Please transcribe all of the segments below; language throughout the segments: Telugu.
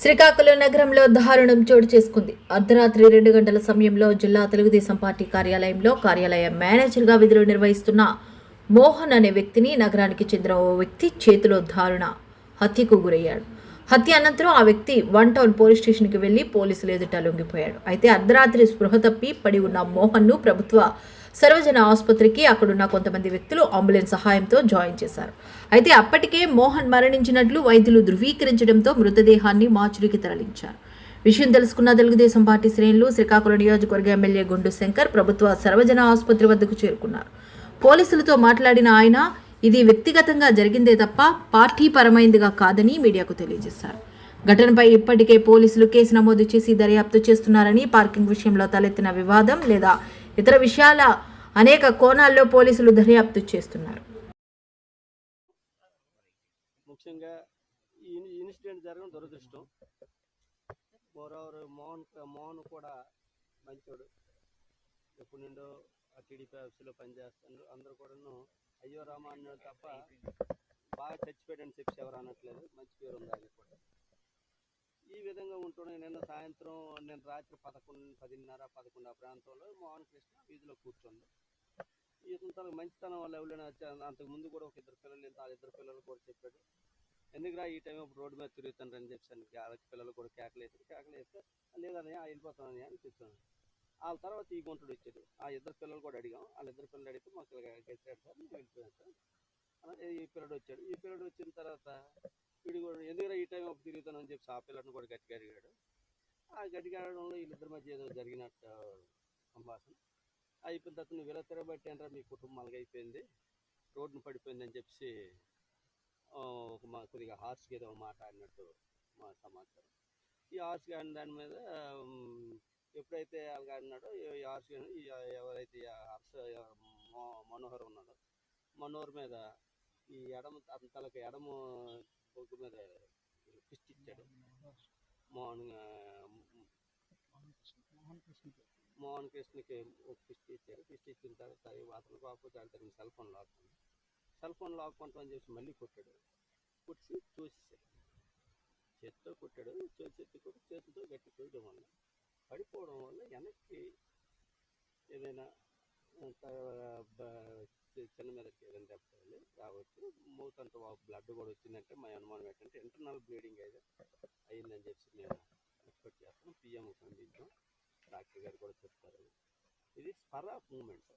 శ్రీకాకుళం నగరంలో దారుణం చోటు చేసుకుంది. అర్ధరాత్రి 2 గంటల సమయంలో జిల్లా తెలుగుదేశం పార్టీ కార్యాలయంలో కార్యాలయ మేనేజర్గా విధులు నిర్వహిస్తున్న మోహన్ అనే వ్యక్తిని నగరానికి చెందిన ఓ వ్యక్తి చేతిలో దారుణ హత్యకు గురయ్యాడు. హత్య అనంతరం ఆ వ్యక్తి 1 టౌన్ పోలీస్ స్టేషన్కి వెళ్లి పోలీసులు ఎదుట లొంగిపోయాడు. అయితే అర్ధరాత్రి స్పృహ తప్పి పడి ఉన్న మోహన్ను ప్రభుత్వ సర్వజన ఆసుపత్రికి అక్కడున్న కొంతమంది వ్యక్తులు అంబులెన్స్ సహాయంతో జాయిన్ చేశారు. అయితే అప్పటికే మోహన్ మరణించినట్లు వైద్యులు ధృవీకరించడంతో మృతదేహాన్ని మార్చురీకి తరలించారు. విషయం తెలుసుకున్న తెలుగుదేశం పార్టీ శ్రేణులు శ్రీకాకుళం నియోజకవర్గ ఎమ్మెల్యే గుండు శంకర్ ప్రభుత్వ సర్వజన ఆసుపత్రి వద్దకు చేరుకున్నారు. పోలీసులతో మాట్లాడిన ఆయన ఇది వ్యక్తిగతంగా జరిగిందే తప్ప పార్టీ పరమైందిగా కాదని మీడియాకు తెలియజేశారు. ఘటనపై ఇప్పటికే పోలీసులు కేసు నమోదు చేసి దర్యాప్తు చేస్తున్నారని, పార్కింగ్ విషయంలో తలెత్తిన వివాదం లేదా ఇతర విషయాల అనేక కోణాల్లో పోలీసులు దర్యాప్తు చేస్తున్నారు. ముఖ్యంగా ఈ ఇన్సిడెంట్ జరగడం దురదృష్టం. మోరోవర్ మోహన్ కూడా మంచోడు, ఎప్పుడు నుండో టీడీపీ ఆఫీసులో పనిచేస్తాడు. అందరూ కూడాను అయ్యో రామ అన్నాడు తప్ప బాగా చచ్చిపోయాడని చెప్పి ఎవరు అనట్లేదు. మంచి పేరు ఉంది ఆయన కూడా. ఈ విధంగా ఉంటున్నాయి. నిన్న సాయంత్రం నేను రాత్రి 10:30-11 ఆ ప్రాంతంలో మోహన్ కృష్ణ వీధిలో కూర్చుంది. ఇతను తనకు మంచితనం వల్ల ఎవరైనా అంతకు ముందు కూడా ఒక ఇద్దరు పిల్లలు, ఆ ఇద్దరు పిల్లలు కూడా చెప్పాడు, ఎందుకురా ఈ టైం ఇప్పుడు రోడ్డు మీద తిరుగుతాను అని చెప్పాను. వాళ్ళకి పిల్లలు కూడా కేకలేస్తే లేదని వెళ్ళిపోతానని అని చెప్తాను. వాళ్ళ తర్వాత ఈ గుంటడు వచ్చాడు. ఆ ఇద్దరు పిల్లలు కూడా అడిగాం. వాళ్ళిద్దరు పిల్లలు అడిగితే మాకు గెలిచాడు సార్, నేను వెళ్ళిపోయాను సార్ అలా ఈ పిల్లడు వచ్చాడు. ఈ పిల్లడు వచ్చిన తర్వాత వీడు కూడా ఎందుకురా ఈ టైం అప్పుడు తిరుగుతానని చెప్పి ఆ పిల్లడిని కూడా గట్టిగా అడిగాడు. ఆ గట్టిగా అడగడంలో వీళ్ళిద్దరి మధ్య ఏదో జరిగినట్టు సంభాషణ అయిపోయిన తర్వాత నువ్వు ఇలా తిరగబట్టి అంటారా మీ కుటుంబాలకు అయిపోయింది, రోడ్డును పడిపోయింది అని చెప్పి కొద్దిగా హార్ష్గా ఏదో మాట్లాడినట్టు మా సమాచారం. ఈ హార్ష్గా ఆడిన దాని మీద ఎప్పుడైతే అలాగా ఆడినాడో ఈ హార్ష్గా ఎవరైతే మనోహర్ ఉన్నాడో మనోహర్ మీద ఈ అతని తలకి ఎడమ బొగ్గు మీద ఫిస్ట్ ఇచ్చాడు. మోహన్ కృష్ణకి ఒక ఫిస్ట్ ఇచ్చాడు. ఫిస్ట్ ఇచ్చిన తర్వాత అతను కాకపోతే అతనికి సెల్ ఫోన్ లాక్కుంటాం అని చెప్పి మళ్ళీ కొట్టాడు. కొట్టి చూసేసాడు, చేతితో కొట్టాడు. చేతితో గట్టి కొట్టడం వల్ల పడిపోవడం వల్ల వెనక్కి ఏదైనా చిన్న మీదకి ఏదైనా దెబ్బ రావచ్చు. మౌత్ అంతా బ్లడ్ కూడా వచ్చిందంటే మా అనుమానం ఏంటంటే ఇంటర్నల్ బ్లీడింగ్ అయితే అయిందని చెప్పి మేము ఎక్స్పెక్ట్ చేస్తాం. పిఎం పంపించాం, డాక్టర్ గారు కూడా చెప్తారు. ఇది స్పర్ ఆఫ్ మూమెంట్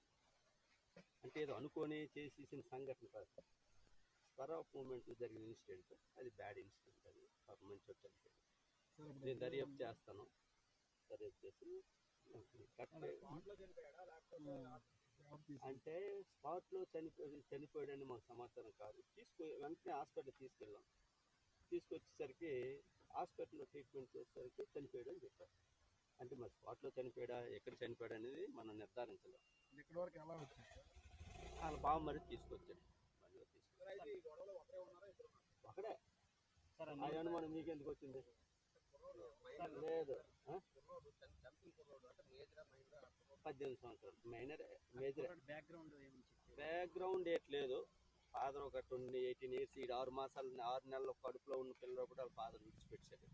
అంటే ఏదో అనుకొని చేసేసిన సంఘటన కాదు. స్పర్ ఆఫ్ మూమెంట్లో జరిగిన ఇన్సిడెంట్, అది బ్యాడ్ ఇన్సిడెంట్. అది పాప మంచి వచ్చాను. నేను దర్యాప్తు చేస్తాను. దర్యాప్తు చేసి అంటే స్పాట్లో చనిపోయాడని మాకు సమాచారం కాదు. వెంటనే హాస్పిటల్ తీసుకెళ్ళాం. తీసుకొచ్చేసరికి హాస్పిటల్లో ట్రీట్మెంట్ చేసేసరికి చనిపోయాడని చెప్పారు. అంటే మరి స్పాట్లో చనిపోయాడా, ఎక్కడ చనిపోయాడు అనేది మనం నిర్ధారించలేం. వాళ్ళ బావ మరి తీసుకొచ్చాడు. ఒకడే ఆ అనుమానం మీకెందుకు వచ్చింది? లేదు, 18 సంవత్సరాలు మేజర్ బ్యాక్గ్రౌండ్ ఏట్లేదు. ఫాదర్ ఒక 18 years, 6 నెలల కడుపులో ఉన్న పిల్లలు కూడా వాళ్ళ ఫాదర్ విడిచిపెట్టాడు.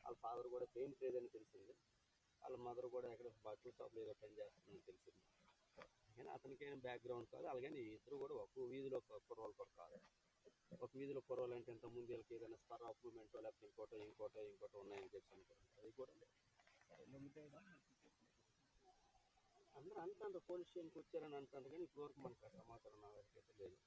వాళ్ళ ఫాదర్ కూడా పెయిన్ లేదని తెలిసింది. వాళ్ళ మదర్ కూడా ఎక్కడ బట్టల షాప్లో ఏదో పని చేస్తుందని తెలిసింది. కానీ అతనికి ఏం బ్యాక్గ్రౌండ్ కాదు. అలాగని ఇద్దరు కూడా ఒక వీధిలో కుర్రవాళ్ళు కూడా కాదు. ఒక వీధిలో కుర్రవాళ్ళు అంటే ఇంత ముందు వీళ్ళకి ఏదైనా స్పర్ ఆఫ్ మూమెంట్ లేకపోతే ఇంకోటో ఉన్నాయని చెప్పి అనుకోండి. అది కూడా లేదు. అందరూ అంటారు పోలీస్ స్టేషన్కి వచ్చారని అంటారు, కానీ ఇప్పటివరకు మనకు సమాచారం నా వరకు అయితే లేదు.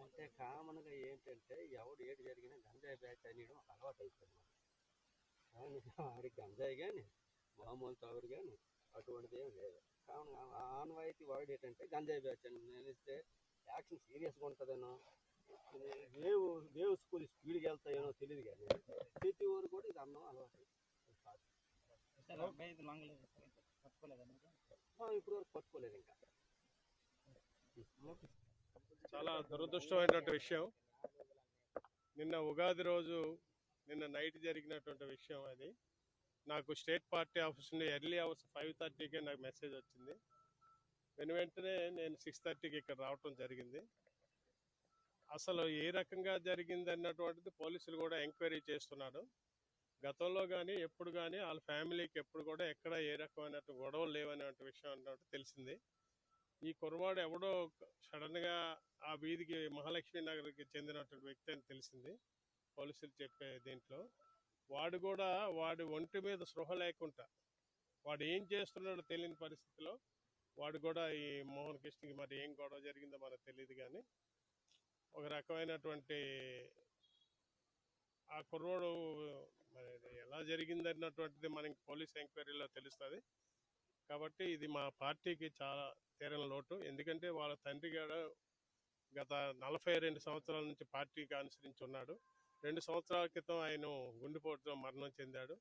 అంటే కామన్గా ఏంటంటే ఎవడు ఏడు జరిగినా గంజాయి బ్యాచ్ అనేయడం ఒక అలవాటు అయిపోయింది. ఆడికి గంజాయి కానీ మామూలు తాగుడు కానీ అటువంటిది ఏం లేదు. కావున ఆనవాయితీ వాడు ఏంటంటే గంజాయి బ్యాచ్ అని నేనిస్తే యాక్షన్ సీరియస్గా ఉంటుందేనో, వేవ్ స్కూల్ స్పీడ్కి వెళ్తాయేనో తెలియదు. కానీ ప్రతి ఊరు కూడా ఇది అన్నం అలవాటు ఇప్పుడు వరకు పట్టుకోలేదు. ఇంకా చాలా దురదృష్టమైనటువంటి విషయం. నిన్న ఉగాది రోజు నిన్న నైట్ జరిగినటువంటి విషయం అది. నాకు స్టేట్ పార్టీ ఆఫీస్ నుండి ఎర్లీ అవర్స్ 5:30కే నాకు మెసేజ్ వచ్చింది. వెంటనే నేను 6:30కి ఇక్కడ రావటం జరిగింది. అసలు ఏ రకంగా జరిగింది అన్నటువంటిది పోలీసులు కూడా ఎంక్వైరీ చేస్తున్నారు. గతంలో కానీ ఎప్పుడు కానీ వాళ్ళ ఫ్యామిలీకి ఎప్పుడు కూడా ఎక్కడ ఏ రకమైన గొడవలు లేవనే విషయం అన్నట్టు తెలిసింది. ఈ కుర్రవాడు ఎవడో సడన్గా ఆ వీధికి మహాలక్ష్మి నగర్కి చెందినటువంటి వ్యక్తి అని తెలిసింది పోలీసులు చెప్పే దీంట్లో. వాడు కూడా వాడి ఒంటి మీద స్పృహ లేకుండా వాడు ఏం చేస్తున్నాడో తెలియని పరిస్థితిలో వాడు కూడా ఈ మోహన్ కృష్ణకి మరి ఏం గొడవ జరిగిందో మనకు తెలియదు, కానీ ఒక రకమైనటువంటి ఆ కుర్రోడు మరి అది ఎలా జరిగింది అన్నటువంటిది మనకి పోలీస్ ఎంక్వైరీలో తెలుస్తుంది. కాబట్టి ఇది మా పార్టీకి చాలా తీరని లోటు. ఎందుకంటే వాళ్ళ తండ్రి గారు గత 42 సంవత్సరాల నుంచి పార్టీకి అనుసరించి ఉన్నాడు. 2 సంవత్సరాల క్రితం ఆయన గుండెపోటుతో మరణం చెందాడు.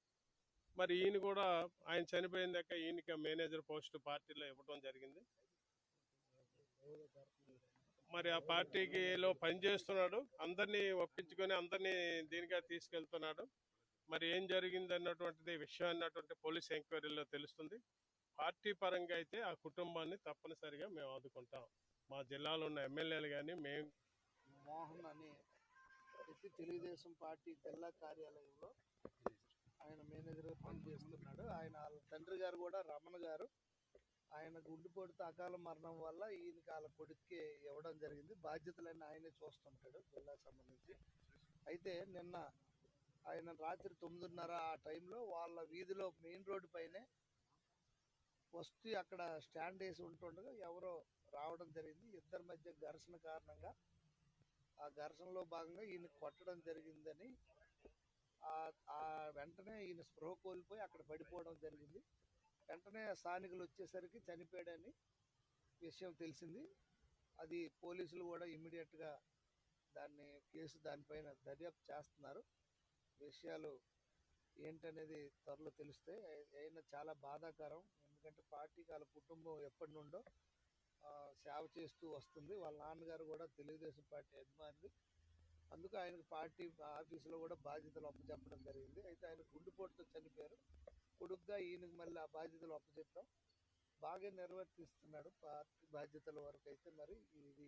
మరి ఈయన కూడా ఆయన చనిపోయిన దాకా ఈయనకి మేనేజర్ పోస్ట్ పార్టీలో ఇవ్వడం జరిగింది. మరి ఆ పార్టీలో పనిచేస్తున్నాడు, అందరినీ ఒప్పించుకొని అందరినీ దీనిగా తీసుకెళ్తున్నాడు. మరి ఏం జరిగింది అన్నటువంటిది విషయం అన్నటువంటి పోలీస్ ఎంక్వైరీలో తెలుస్తుంది. పార్టీ పరంగా అయితే ఆ కుటుంబాన్ని తప్పనిసరిగా మేము ఆదుకుంటాం. మా జిల్లాలో ఉన్న ఎమ్మెల్యేలు కానీ మేము మోహన్ అనే వ్యక్తి తెలుగుదేశం పార్టీ జిల్లా కార్యాలయంలో ఆయన మేనేజర్గా పనిచేస్తున్నాడు. ఆయన వాళ్ళ తండ్రి గారు కూడా రమణ గారు, ఆయన గుండెపోటుతో అకాల మరణం వల్ల ఈయనకి వాళ్ళ కొడుక్కి ఇవ్వడం జరిగింది. బాధ్యతలన్నీ ఆయనే చూస్తుంటాడు జిల్లాకు సంబంధించి. అయితే నిన్న ఆయన రాత్రి 9:30 ఆ టైంలో వాళ్ళ వీధిలో మెయిన్ రోడ్డు పైనే వస్తూ అక్కడ స్టాండ్ వేసి ఉంటుండగా ఎవరో రావడం జరిగింది. ఇద్దరి మధ్య ఘర్షణ కారణంగా ఆ ఘర్షణలో భాగంగా ఈయన కొట్టడం జరిగిందని ఆ వెంటనే ఈయన స్పృహ కోల్పోయి అక్కడ పడిపోవడం జరిగింది. వెంటనే స్థానికులు వచ్చేసరికి చనిపోయాడని విషయం తెలిసింది. అది పోలీసులు కూడా ఇమ్మీడియట్గా దానిపైన దర్యాప్తు చేస్తున్నారు. విషయాలు ఏంటనేది త్వరలో తెలుస్తాయి. అయినా చాలా బాధాకరం. ఎందుకంటే పార్టీకి వాళ్ళ కుటుంబం ఎప్పటి నుండో సేవ చేస్తూ వస్తుంది. వాళ్ళ నాన్నగారు కూడా తెలుగుదేశం పార్టీ అభిమాని. అందుకు ఆయనకు పార్టీ ఆఫీసులో కూడా బాధ్యతలు అప్పచెప్పడం జరిగింది. అయితే ఆయన గుండెపోటుతో చనిపోయారు. కొడుకుగా ఈయనకు మళ్ళీ ఆ బాధ్యతలు అప్పచెప్పాం. బాగా నిర్వర్తిస్తున్నాడు పార్టీ బాధ్యతల వరకు. అయితే మరి ఇది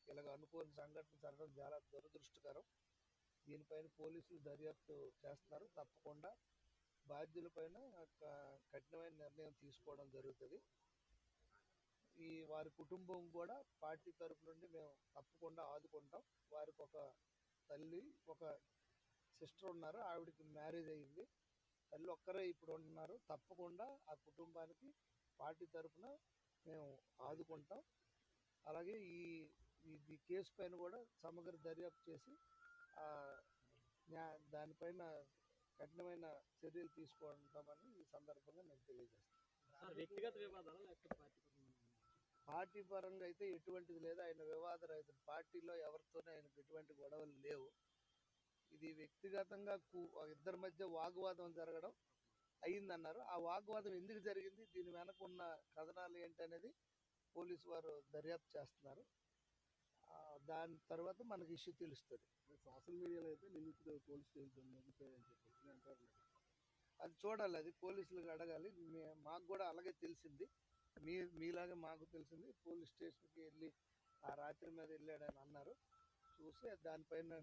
ఇలాగ అనుకోని సంఘటన జరగడం చాలా దురదృష్టకరం. దీనిపైన పోలీసులు దర్యాప్తు చేస్తున్నారు. తప్పకుండా బాధ్యులపైన కఠినమైన నిర్ణయం తీసుకోవడం జరుగుతుంది. వారి కుటుంబం కూడా పార్టీ తరపు నుండి మేము తప్పకుండా ఆదుకుంటాం. వారికి ఒక తల్లి, ఒక సిస్టర్ ఉన్నారు. ఆవిడకి మ్యారేజ్ అయ్యింది. తల్లి ఒక్కరే ఇప్పుడు ఉన్నారు. తప్పకుండా ఆ కుటుంబానికి పార్టీ తరపున మేము ఆదుకుంటాం. అలాగే ఈ కేసు పైన కూడా సమగ్ర దర్యాప్తు చేసి దానిపైన కఠినమైన చర్యలు తీసుకుంటామని ఈ సందర్భంగా నేను తెలియజేస్తాను. వ్యక్తిగత వివాదాలు లేకపోతే పార్టీ పరంగా అయితే ఎటువంటిది లేదు. ఆయన వివాద రైతులు, పార్టీలో ఎవరితోనే ఆయనకు ఎటువంటి గొడవలు లేవు. ఇది వ్యక్తిగతంగా ఇద్దరి మధ్య వాగ్వాదం జరగడం అయిందన్నారు. ఆ వాగ్వాదం ఎందుకు జరిగింది, దీని వెనక ఉన్న కథనాలు ఏంటనేది పోలీసు వారు దర్యాప్తు చేస్తున్నారు. దాని తర్వాత మనకి ఇష్యూ తెలుస్తుంది. సోషల్ మీడియాలో అయితే నిందితుడు పోలీస్ స్టేషన్ చెప్పి అంటారు. అది చూడాలి, అది పోలీసులకు అడగాలి. మాకు కూడా అలాగే తెలిసింది, మీలాగే మాకు తెలిసింది. పోలీస్ స్టేషన్కి వెళ్ళి ఆ రాత్రి మీద వెళ్ళాడని అన్నారు. చూసి దానిపైన